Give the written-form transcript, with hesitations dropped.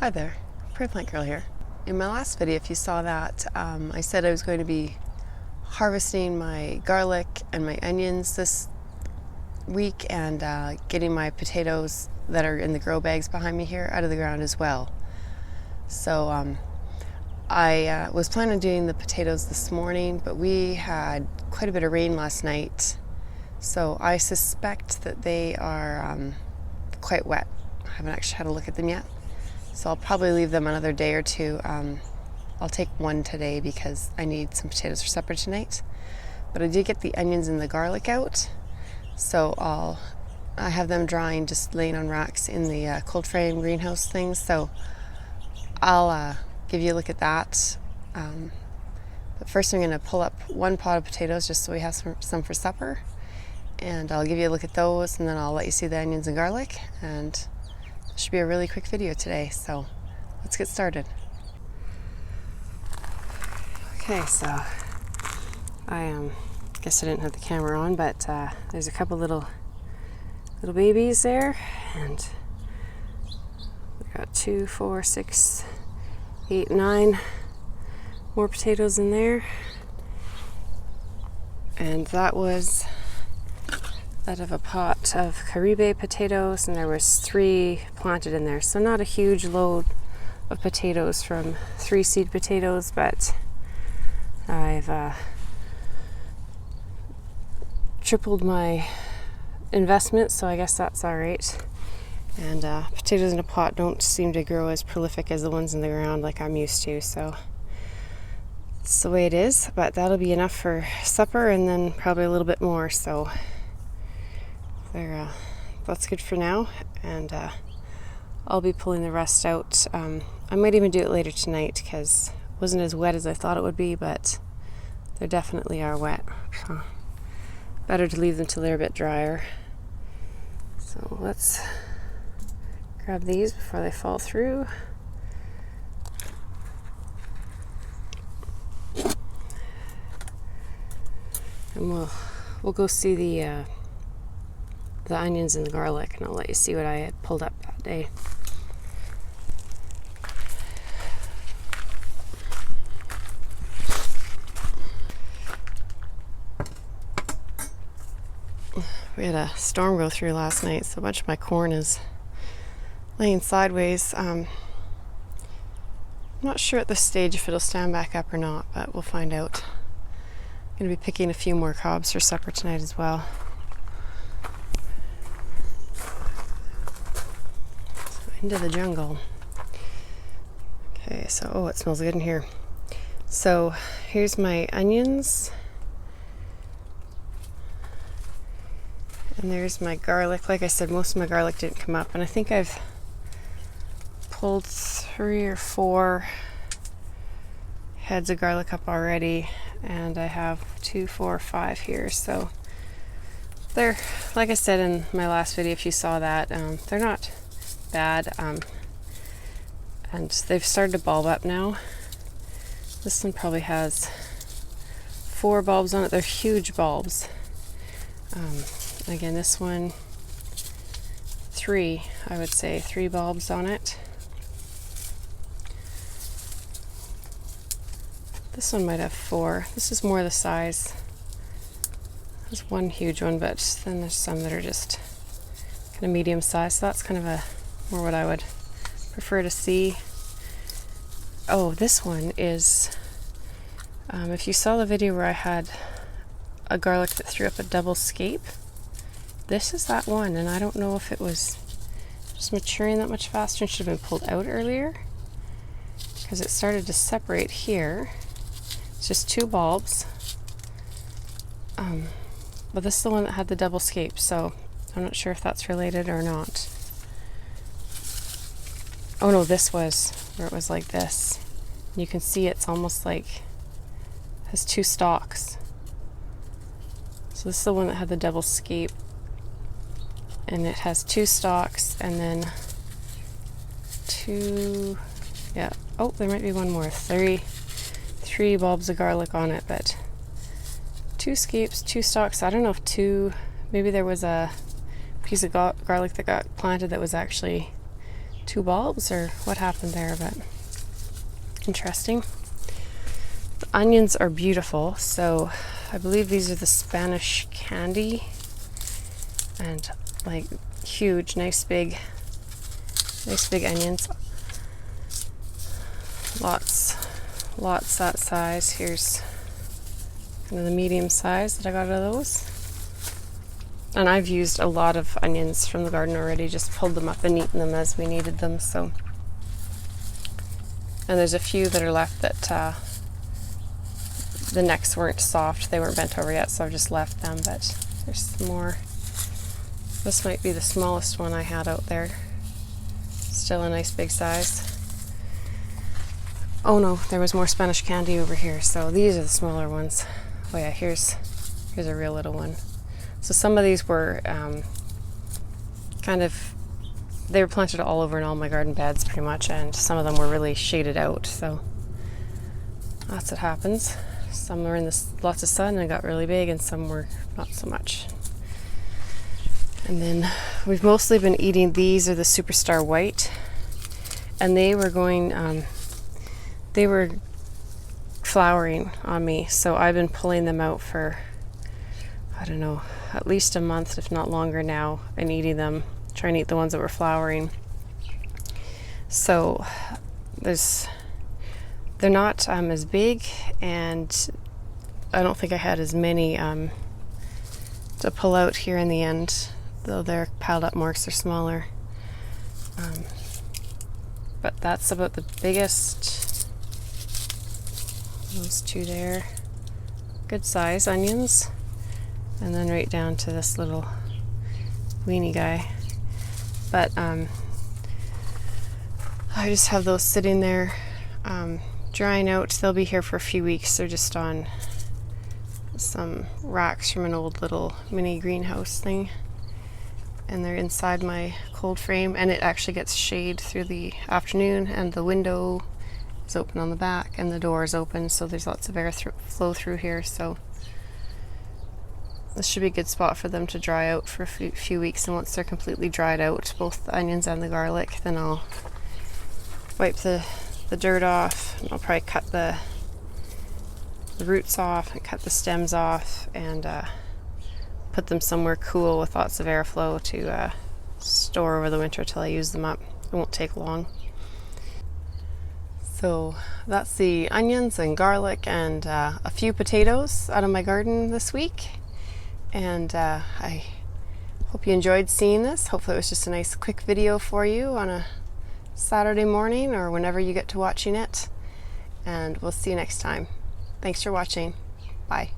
Hi there, Prairie Plant Girl here. In my last video, if you saw that, I said I was going to be harvesting my garlic and my onions this week and getting my potatoes that are in the grow bags behind me here out of the ground as well. So I was planning on doing the potatoes this morning, but we had quite a bit of rain last night, so I suspect that they are quite wet. I haven't actually had a look at them yet. So I'll probably leave them another day or two. I'll take one today because I need some potatoes for supper tonight. But I did get the onions and the garlic out, so I have them drying, just laying on racks in the cold frame greenhouse things. So I'll give you a look at that. But first I'm going to pull up one pot of potatoes just so we have some for supper. And I'll give you a look at those, and then I'll let you see the onions and garlic. And it should be a really quick video today, so let's get started. Okay, so I guess I didn't have the camera on, but there's a couple little babies there, and we got 2, 4, 6, 8, 9 more potatoes in there, and that was out of a pot of Caribe potatoes, and there was 3 planted in there, so not a huge load of potatoes from 3 seed potatoes, but I've tripled my investment, so I guess that's all right. And potatoes in a pot don't seem to grow as prolific as the ones in the ground like I'm used to, so it's the way it is. But that'll be enough for supper, and then probably a little bit more, so that's good for now. And I'll be pulling the rest out. I might even do it later tonight because it wasn't as wet as I thought it would be, but they definitely are wet. So better to leave them till they're a bit drier. So let's grab these before they fall through. And we'll go see the onions and the garlic, and I'll let you see what I had pulled up that day. We had a storm go through last night, so a bunch of my corn is laying sideways. I'm not sure at this stage if it'll stand back up or not, but we'll find out. I'm going to be picking a few more cobs for supper tonight as well. Into the jungle. Okay, so it smells good in here. So here's my onions, and there's my garlic. Like I said, most of my garlic didn't come up, and I think I've pulled 3 or 4 heads of garlic up already, and I have 2, 4, 5 here. So they're, like I said in my last video, if you saw that, they're not bad, and they've started to bulb up now. This one probably has 4 bulbs on it. They're huge bulbs. Again, this one 3, I would say 3 bulbs on it. This one might have 4. This is more the size. There's one huge one, but then there's some that are just kind of medium size, so that's kind of more what I would prefer to see. Oh, this one is, if you saw the video where I had a garlic that threw up a double scape, this is that one, and I don't know if it was just maturing that much faster and should have been pulled out earlier, because it started to separate here. It's just 2 bulbs, but this is the one that had the double scape, so I'm not sure if that's related or not. Oh no, this was where it was like this. You can see it's almost like has 2 stalks. So this is the one that had the double scape, and it has 2 stalks, and then 2, yeah, oh, there might be one more, 3 bulbs of garlic on it, but 2 scapes, 2 stalks. I don't know if maybe there was a piece of garlic that got planted that was actually 2 bulbs or what happened there, but interesting. The onions are beautiful, so I believe these are the Spanish candy, and like huge, nice big onions. Lots that size. Here's kind of the medium size that I got out of those. And I've used a lot of onions from the garden already, just pulled them up and eaten them as we needed them. So, and there's a few that are left that the necks weren't soft, they weren't bent over yet, so I've just left them. But there's more. This might be the smallest one I had out there. Still a nice big size. Oh no, there was more Spanish candy over here, so these are the smaller ones. Oh yeah, here's a real little one. So some of these were they were planted all over in all my garden beds pretty much, and some of them were really shaded out, so that's what happens. Some were in lots of sun and got really big, and some were not so much. And then we've mostly been eating, these are the Superstar White, and they were flowering on me, so I've been pulling them out for, I don't know, at least a month, if not longer now, and eating them, trying to eat the ones that were flowering. So they're not as big, and I don't think I had as many to pull out here in the end, though they're piled up more because they're smaller. But that's about the biggest. Those two there, good size onions, and then right down to this little weenie guy. But I just have those sitting there drying out. They'll be here for a few weeks. They're just on some racks from an old little mini greenhouse thing, and they're inside my cold frame, and it actually gets shade through the afternoon, and the window is open on the back and the door is open, so there's lots of air flow through here. So this should be a good spot for them to dry out for a few weeks, and once they're completely dried out, both the onions and the garlic, then I'll wipe the dirt off, and I'll probably cut the roots off and cut the stems off, and put them somewhere cool with lots of airflow to store over the winter till I use them up. It won't take long. So that's the onions and garlic and a few potatoes out of my garden this week. And I hope you enjoyed seeing this. Hopefully it was just a nice quick video for you on a Saturday morning or whenever you get to watching it. And we'll see you next time. Thanks for watching. Bye.